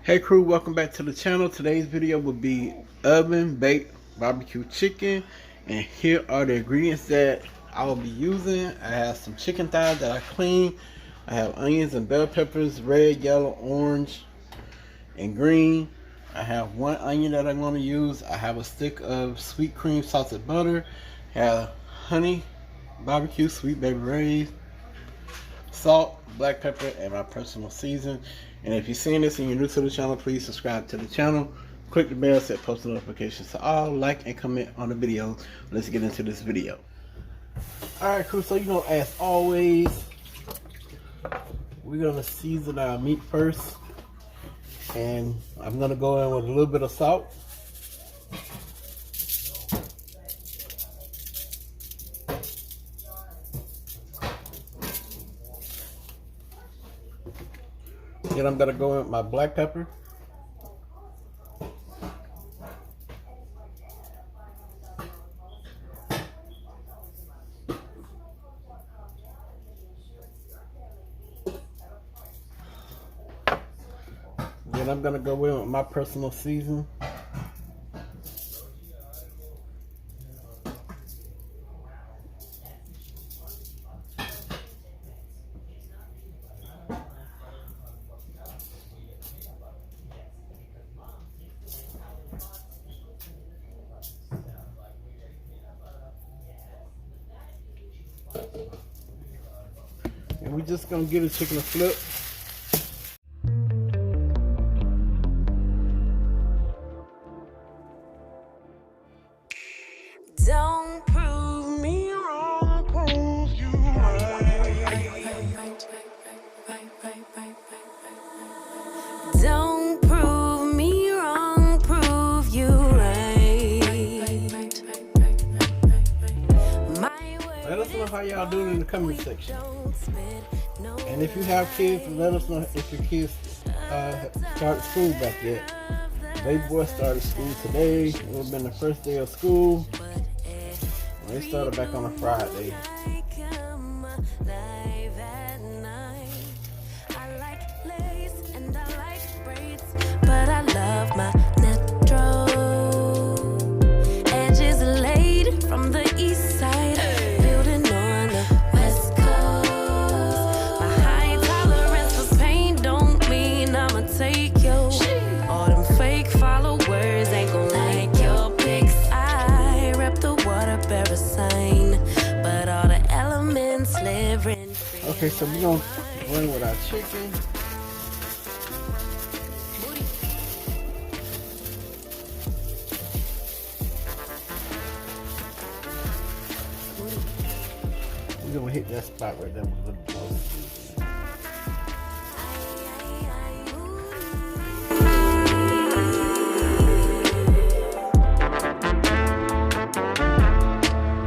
Hey crew, welcome back to the channel. Today's video will be oven baked barbecue chicken, and here are the ingredients that I will be using. I have some chicken thighs that I cleaned. I have onions and bell peppers, red, yellow, orange, and green. I have one onion that I'm going to use. I have a stick of sweet cream salted butter. I have honey barbecue sweet baby rays, salt, black pepper, and my personal season. And if you're seeing this and you're new to the channel, please subscribe to the channel, click the bell, set post notifications to all, like and comment on the video. Let's get into this video. Alright crew, so as always, we're gonna season our meat first, and I'm gonna go in with a little bit of salt. Then I'm gonna go in with my black pepper. Then I'm gonna go in with my personal season. And we're just gonna give the chicken a flip. Don't prove me wrong, prove you right. Don't prove me wrong, prove you right. Let us know how y'all doing in the comment section. And if you have kids, let us know if your kids started school back yet. Baby boy started school today. It would have been the first day of school. They started back on a Friday. But I love my natural edges laid from the east side, building on the west coast. My high tolerance for pain don't mean I'ma take your all them fake followers ain't gon' like your pics. I rep the water bearer sign, but all the elements live rent free. Okay, so we're gonna go in with our chicken. We're gonna hit that spot right there with a little close.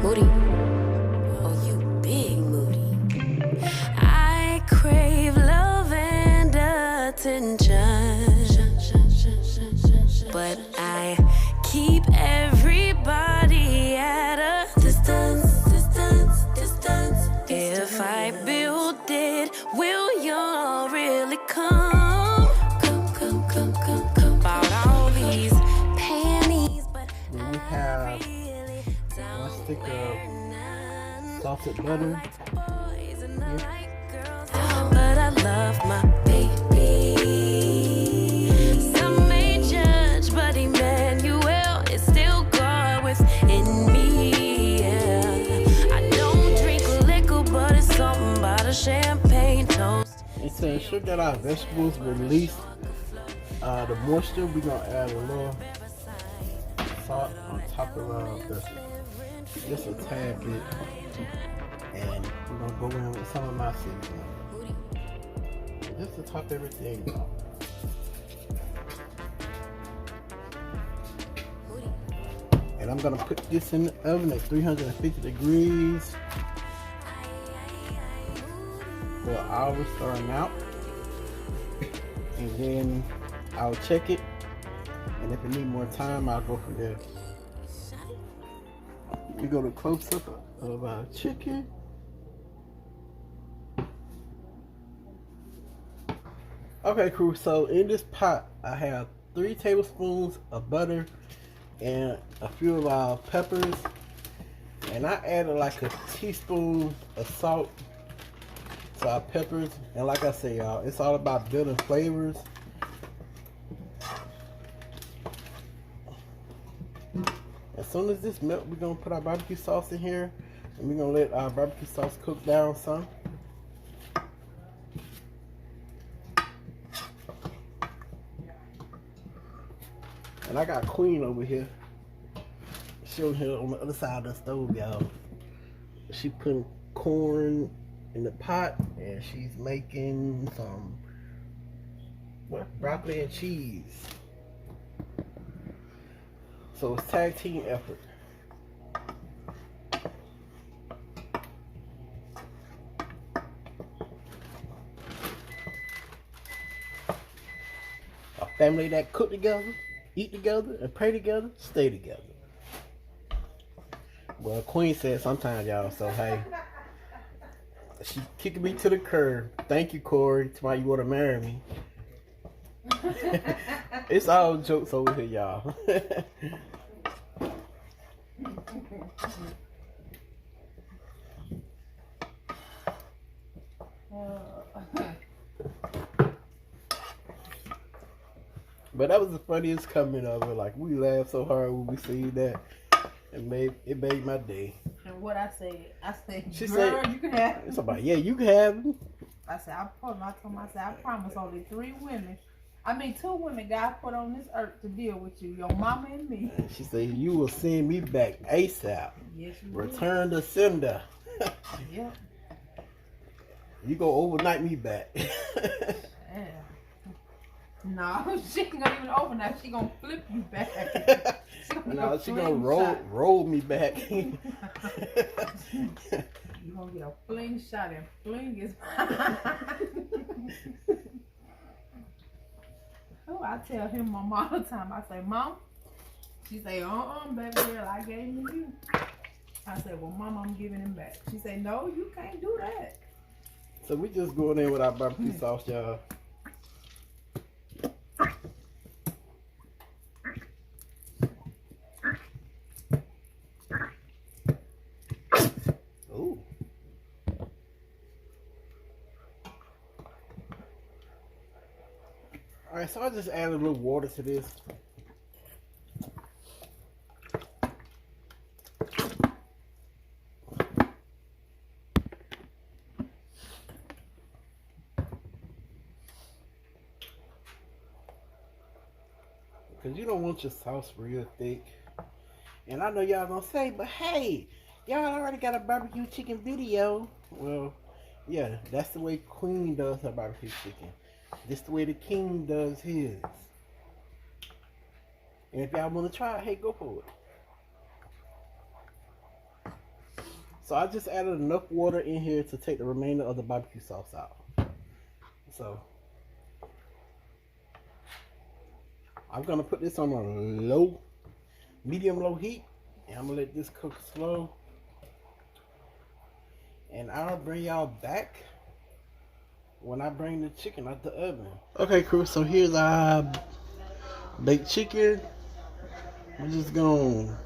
Moody, oh you big Moody. I crave love and attention, but I keep everybody at a distance. If I build it, will y'all really come? Come. About all these panties, but Then we have one stick of salted butter. but I love my baby. Some may judge, but Emmanuel is still God within me. Yeah. I don't drink liquor, but it's something about a champagne toast. It says ensure that our vegetables release the moisture. We're gonna add a little salt on top of just a tad bit, and we're gonna go in with some of my seasoning just to top everything off. And I'm gonna put this in the oven at 350 degrees for an hour starting out, and then I'll check it, and if it needs more time, I'll go from there. We go to close up of our chicken. Okay, crew. So in this pot, I have 3 tablespoons of butter and a few of our peppers, and I added like a teaspoon of salt to our peppers. And like I say, y'all, it's all about building flavors. As soon as this melts, we're gonna put our barbecue sauce in here, and we're gonna let our barbecue sauce cook down some. And I got Queen over here. She over here on the other side of the stove, y'all. She putting corn in the pot, and she's making some broccoli and cheese. So it's tag team effort. A family that cook together, eat together, and pray together, stay together. Well, Queen said sometimes, y'all, so hey. She kicking me to the curb. Thank you, Corey. Tomorrow you want to marry me. It's all jokes over here, y'all. But that was the funniest comment of it. Like, we laughed so hard when we seen that. It made my day. And what I said, She girl, said, you can have it's about, yeah, you can have them. I said, I told him, I promise only 2 women God put on this earth to deal with you, your mama and me. And she said, you will send me back ASAP. Yes, you Return to sender. Yep. You go overnight me back. Yeah. No, she ain't gonna even overnight. She gonna flip you back. She gonna roll me back. You gonna get a fling shot and fling his. Oh, I tell him mom all the time. I say, Mom. She say, baby girl, I gave him to you. I said, well, Mom, I'm giving him back. She say, no, you can't do that. So we just going in with our barbecue sauce, y'all. Ooh. Alright, so I just added a little water to this. Because you don't want your sauce real thick. And I know y'all gonna say, but hey, y'all already got a barbecue chicken video. Well, yeah, that's the way Queen does her barbecue chicken. This the way the King does his. And if y'all want to try it, hey, go for it. So I just added enough water in here to take the remainder of the barbecue sauce out. So I'm gonna put this on a medium-low heat, and I'm gonna let this cook slow. And I'll bring y'all back when I bring the chicken out the oven. Okay, crew, so here's our baked chicken. We're just gonna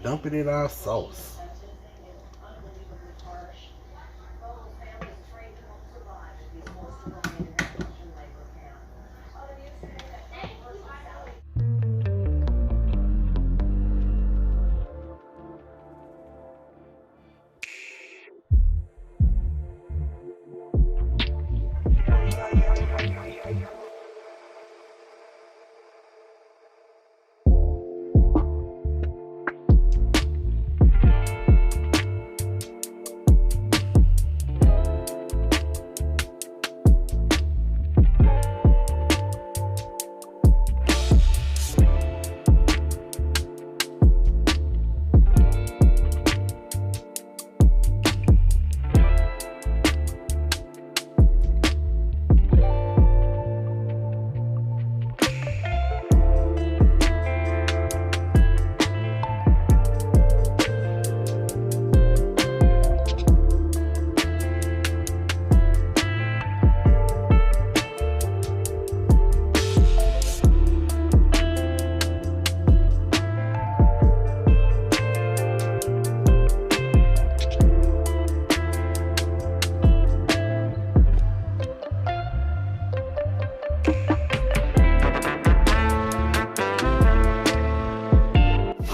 dump it in our sauce.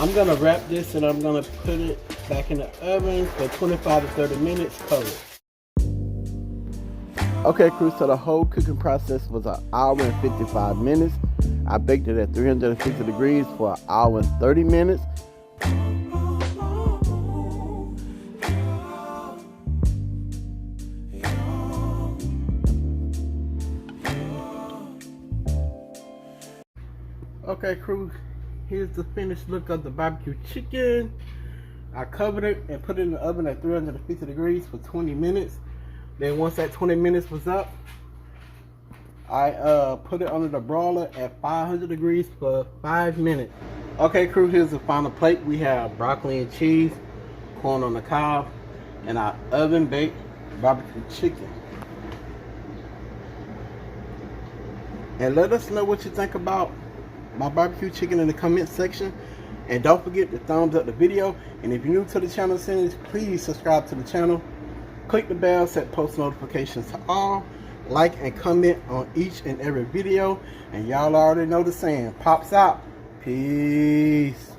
I'm gonna wrap this and I'm gonna put it back in the oven for 25 to 30 minutes covered. Okay, crew, so the whole cooking process was an hour and 55 minutes. I baked it at 350 degrees for an hour and 30 minutes. Okay, crew, here's the finished look of the barbecue chicken. I covered it and put it in the oven at 350 degrees for 20 minutes. Then once that 20 minutes was up, I put it under the broiler at 500 degrees for 5 minutes. Okay, crew, here's the final plate. We have broccoli and cheese, corn on the cob, and our oven baked barbecue chicken. And let us know what you think about my barbecue chicken in the comment section. And don't forget to thumbs up the video. And if you're new to the channel series, please subscribe to the channel. Click the bell, set post notifications to all. Like and comment on each and every video. And y'all already know the saying, pops out. Peace.